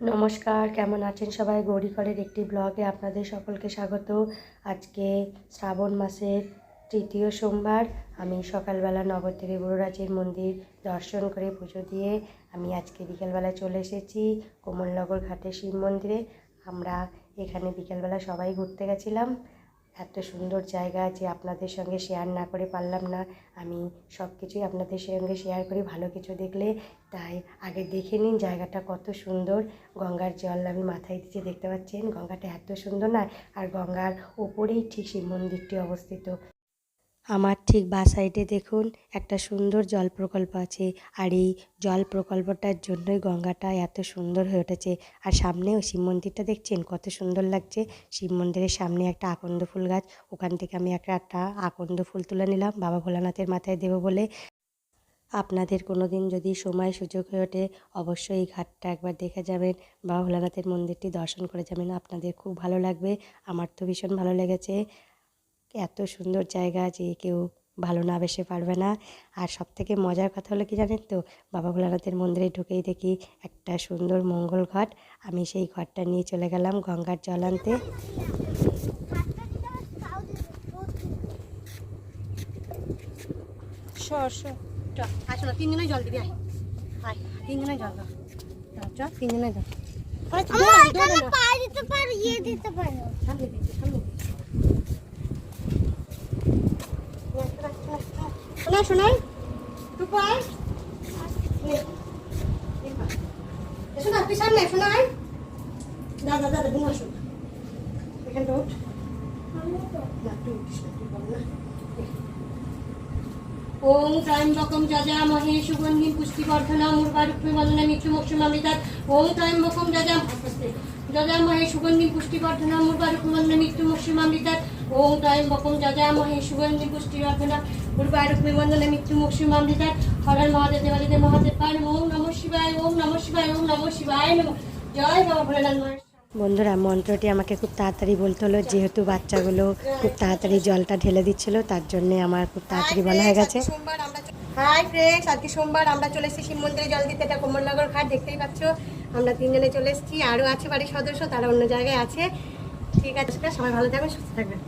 নমস্কার, কেমন আছেন সবাই? গৌরীকরের একটি ব্লগে আপনাদের সকলকে স্বাগত। আজকে শ্রাবণ মাসের তৃতীয় সোমবার। আমি সকালবেলা নগর থেকে গুরুরাজের মন্দির দর্শন করে পুজো দিয়ে আমি আজকে বিকেলবেলা চলে এসেছি কমলনগর ঘাটে শিব মন্দিরে। আমরা এখানে বিকেলবেলা সবাই ঘুরতে গেছিলাম। এত সুন্দর জায়গা যে আপনাদের সঙ্গে শেয়ার না করে পারলাম না। আমি সব কিছুই আপনাদের সঙ্গে শেয়ার করি, ভালো কিছু দেখলে। তাই আগে দেখে নিন জায়গাটা কত সুন্দর। গঙ্গার জল আমি মাথায় দিতে দেখতে পাচ্ছেন, গঙ্গাটা এত সুন্দর না। আর গঙ্গার ওপরেই ঠিক শিব মন্দিরটি অবস্থিত। আমার ঠিক বাঁ সাইডে দেখুন একটা সুন্দর জল প্রকল্প আছে, আর এই জল প্রকল্পটার জন্যই গঙ্গাটা এত সুন্দর হয়ে উঠেছে। আর সামনেও শিব মন্দিরটা দেখছেন কত সুন্দর লাগছে। শিব মন্দিরের সামনে একটা আকন্দ ফুল গাছ, ওখান থেকে আমি একটা আকন্দ ফুল তুলে নিলাম বাবা ভোলানাথের মাথায় দেবো বলে। আপনাদের কোনো দিন যদি সময় সুযোগ হয়ে ওঠে অবশ্যই এই ঘাটটা একবার দেখে যাবেন, বাবা ভোলানাথের মন্দিরটি দর্শন করে যাবেন, আপনাদের খুব ভালো লাগবে। আমার তো ভীষণ ভালো লেগেছে। এত সুন্দর জায়গা যে কেউ ভালো না বেসে পারবে না। আর সবথেকে মজার কথা হলো কি জানেন তো, বাবা ভোলানাথের মন্দিরে ঢুকেই দেখি একটা সুন্দর মঙ্গল ঘট। আমি সেই ঘরটা নিয়ে চলে গেলাম গঙ্গার জল আনতে। আসো না, তিনজনে জল দিবি। আয় তিনজনে জল দাও, চল তিনজনে দাও। শোনাই শোনাই টুকু আয়, এসো না তুই সামনে শোনাই। দাদা দাদা বোন আসো এখানটা উঠ না, তুই উঠিস না, তুই বল না। ওম ত্রয়ম্বকম যজামহে সুগন্ধিম পুষ্টিবর্ধনম উর্বারুক্মে বন্দনা মৃত্যুমোক্ষমামৃতাৎ। ওম ত্রয়ম্বকম যজামহে সুগন্ধিম পুষ্টিবর্ধনম উর্বারুক্মে বন্দনা মৃত্যুমোক্ষমামৃতাৎ। ওম ত্রয়ম্বকম যজামহে সুগন্ধিম পুষ্টিবর্ধনম উর্বারুক্মে বন্দনা মৃত্যুমোক্ষমামৃতাৎ। হর হর মহাদেব দেবাদিদেব মহাদেব পায়। ওম নমঃ শিবায়, ওম নমঃ শিবায়, ওম নমঃ শিবায় নমঃ। জয় বাবা ভোলানাথ। বন্ধুরা, মন্ত্রটি আমাকে খুব তাড়াতাড়ি বলতে হলো, যেহেতু বাচ্চাগুলো খুব তাড়াতাড়ি জলটা ঢেলে দিচ্ছিল, তার জন্যে আমার খুব তাড়াতাড়ি বলা হয়ে গেছে। হাই ফ্রেন্ডস, আজকে সোমবার আমরা চলে এসেছি শিব মন্দিরে জল দিতে। এটা কমলনগর ঘাট, দেখতেই পাচ্ছ। আমরা তিনজনে চলে এসেছি, আরও আছে বাড়ির সদস্য, তারা অন্য জায়গায় আছে। ঠিক আছে, সবাই ভালো থাকবেন, সুস্থ থাকবেন।